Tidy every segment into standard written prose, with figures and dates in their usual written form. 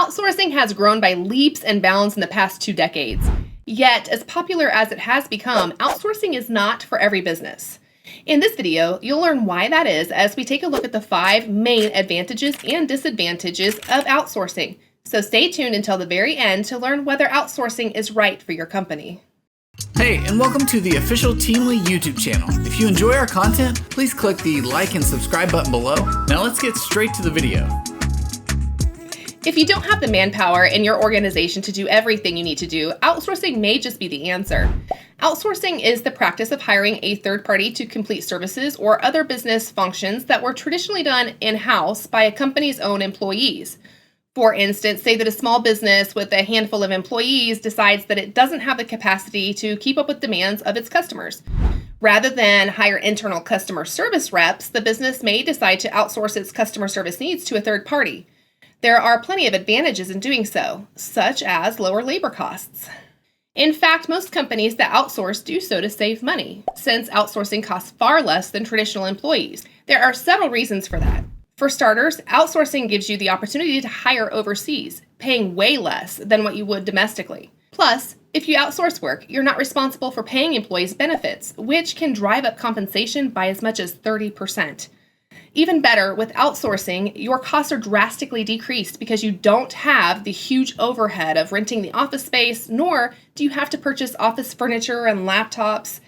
Outsourcing has grown by leaps and bounds in the past 2 decades. Yet, as popular as it has become, outsourcing is not for every business. In this video, you'll learn why that is as we take a look at the 5 main advantages and disadvantages of outsourcing. So stay tuned until the very end to learn whether outsourcing is right for your company. Hey, and welcome to the official Teamly YouTube channel. If you enjoy our content, please click the like and subscribe button below. Now let's get straight to the video. If you don't have the manpower in your organization to do everything you need to do, outsourcing may just be the answer. Outsourcing is the practice of hiring a third party to complete services or other business functions that were traditionally done in-house by a company's own employees. For instance, say that a small business with a handful of employees decides that it doesn't have the capacity to keep up with demands of its customers. Rather than hire internal customer service reps, the business may decide to outsource its customer service needs to a third party. There are plenty of advantages in doing so, such as lower labor costs. In fact, most companies that outsource do so to save money, since outsourcing costs far less than traditional employees. There are several reasons for that. For starters, outsourcing gives you the opportunity to hire overseas, paying way less than what you would domestically. Plus, if you outsource work, you're not responsible for paying employees benefits, which can drive up compensation by as much as 30%. Even better, with outsourcing, your costs are drastically decreased because you don't have the huge overhead of renting the office space, nor do you have to purchase office furniture and laptops.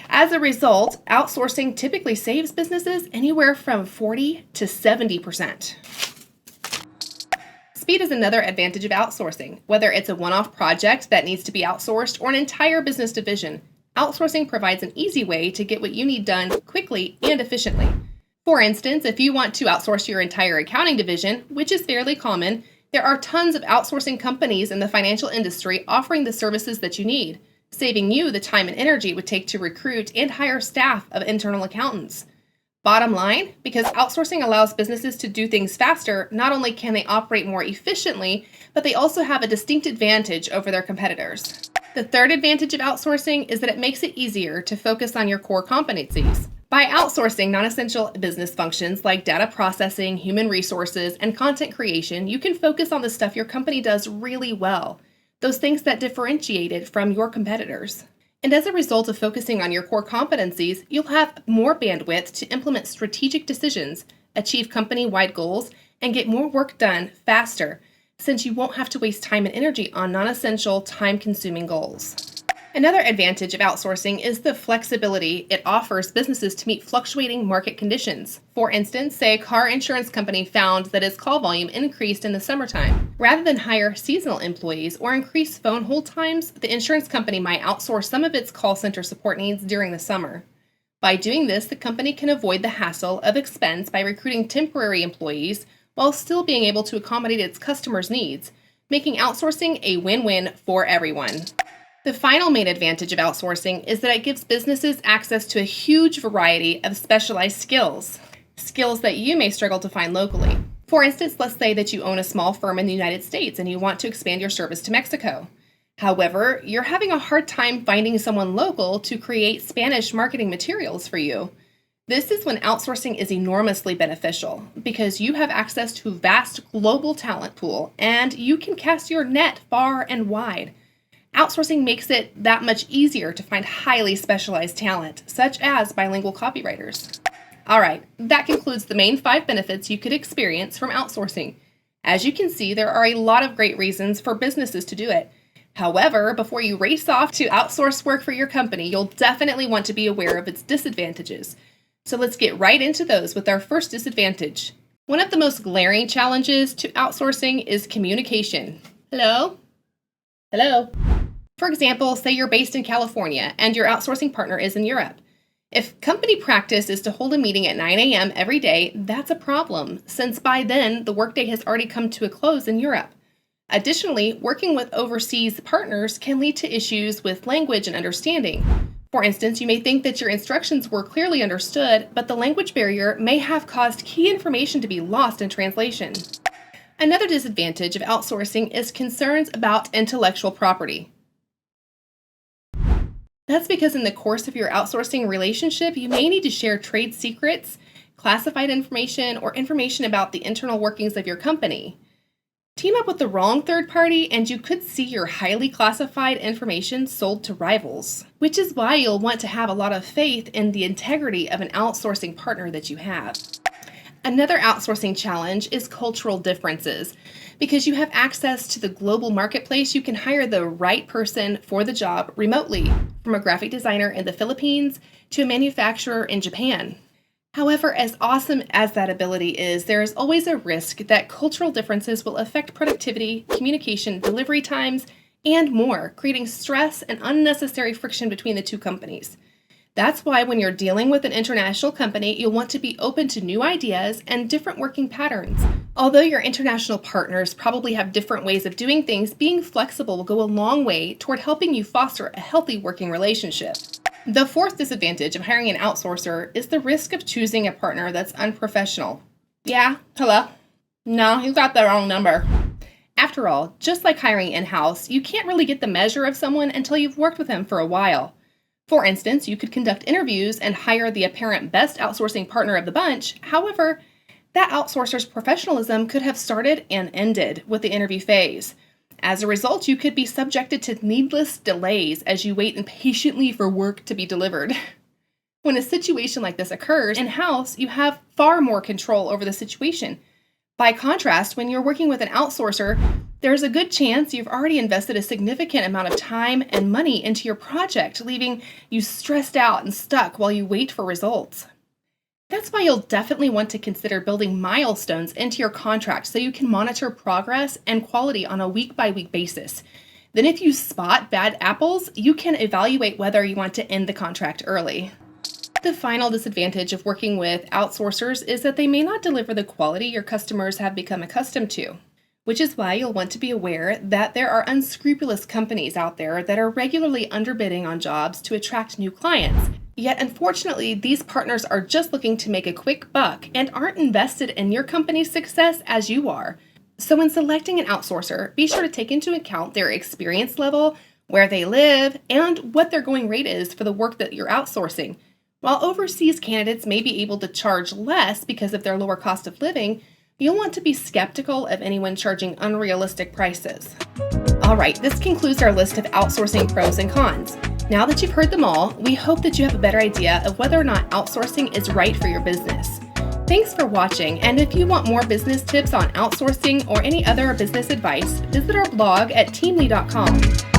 As a result, outsourcing typically saves businesses anywhere from 40 to 70%. Speed is another advantage of outsourcing. Whether it's a one-off project that needs to be outsourced or an entire business division, outsourcing provides an easy way to get what you need done quickly and efficiently. For instance, if you want to outsource your entire accounting division, which is fairly common, there are tons of outsourcing companies in the financial industry offering the services that you need, saving you the time and energy it would take to recruit and hire staff of internal accountants. Bottom line, because outsourcing allows businesses to do things faster, not only can they operate more efficiently, but they also have a distinct advantage over their competitors. The third advantage of outsourcing is that it makes it easier to focus on your core competencies. By outsourcing non-essential business functions like data processing, human resources, and content creation, you can focus on the stuff your company does really well, those things that differentiate it from your competitors. And as a result of focusing on your core competencies, you'll have more bandwidth to implement strategic decisions, achieve company-wide goals, and get more work done faster, since you won't have to waste time and energy on non-essential, time-consuming goals. Another advantage of outsourcing is the flexibility it offers businesses to meet fluctuating market conditions. For instance, say a car insurance company found that its call volume increased in the summertime. Rather than hire seasonal employees or increase phone hold times, the insurance company might outsource some of its call center support needs during the summer. By doing this, the company can avoid the hassle of expense by recruiting temporary employees while still being able to accommodate its customers' needs, making outsourcing a win-win for everyone. The final main advantage of outsourcing is that it gives businesses access to a huge variety of specialized skills that you may struggle to find locally. For instance, let's say that you own a small firm in the United States and you want to expand your service to Mexico. However, you're having a hard time finding someone local to create Spanish marketing materials for you. This is when outsourcing is enormously beneficial because you have access to a vast global talent pool and you can cast your net far and wide. Outsourcing makes it that much easier to find highly specialized talent, such as bilingual copywriters. All right, that concludes the main 5 benefits you could experience from outsourcing. As you can see, there are a lot of great reasons for businesses to do it. However, before you race off to outsource work for your company, you'll definitely want to be aware of its disadvantages. So let's get right into those with our first disadvantage. One of the most glaring challenges to outsourcing is communication. Hello? Hello? For example, say you're based in California and your outsourcing partner is in Europe. If company practice is to hold a meeting at 9 a.m. every day, that's a problem, since by then the workday has already come to a close in Europe. Additionally, working with overseas partners can lead to issues with language and understanding. For instance, you may think that your instructions were clearly understood, but the language barrier may have caused key information to be lost in translation. Another disadvantage of outsourcing is concerns about intellectual property. That's because in the course of your outsourcing relationship, you may need to share trade secrets, classified information, or information about the internal workings of your company. Team up with the wrong third party, and you could see your highly classified information sold to rivals, which is why you'll want to have a lot of faith in the integrity of an outsourcing partner that you have. Another outsourcing challenge is cultural differences. Because you have access to the global marketplace, you can hire the right person for the job remotely, from a graphic designer in the Philippines to a manufacturer in Japan. However, as awesome as that ability is, there is always a risk that cultural differences will affect productivity, communication, delivery times, and more, creating stress and unnecessary friction between the two companies. That's why when you're dealing with an international company, you'll want to be open to new ideas and different working patterns. Although your international partners probably have different ways of doing things, being flexible will go a long way toward helping you foster a healthy working relationship. The fourth disadvantage of hiring an outsourcer is the risk of choosing a partner that's unprofessional. Yeah, hello? No, you got the wrong number. After all, just like hiring in-house, you can't really get the measure of someone until you've worked with them for a while. For instance, you could conduct interviews and hire the apparent best outsourcing partner of the bunch. However, that outsourcer's professionalism could have started and ended with the interview phase. As a result, you could be subjected to needless delays as you wait impatiently for work to be delivered. When a situation like this occurs in-house, you have far more control over the situation. By contrast, when you're working with an outsourcer, there's a good chance you've already invested a significant amount of time and money into your project, leaving you stressed out and stuck while you wait for results. That's why you'll definitely want to consider building milestones into your contract so you can monitor progress and quality on a week-by-week basis. Then if you spot bad apples, you can evaluate whether you want to end the contract early. The final disadvantage of working with outsourcers is that they may not deliver the quality your customers have become accustomed to, which is why you'll want to be aware that there are unscrupulous companies out there that are regularly underbidding on jobs to attract new clients. Yet, unfortunately, these partners are just looking to make a quick buck and aren't invested in your company's success as you are. So when selecting an outsourcer, be sure to take into account their experience level, where they live, and what their going rate is for the work that you're outsourcing. While overseas candidates may be able to charge less because of their lower cost of living, you'll want to be skeptical of anyone charging unrealistic prices. All right, this concludes our list of outsourcing pros and cons. Now that you've heard them all, we hope that you have a better idea of whether or not outsourcing is right for your business. Thanks for watching, and if you want more business tips on outsourcing or any other business advice, visit our blog at teamly.com.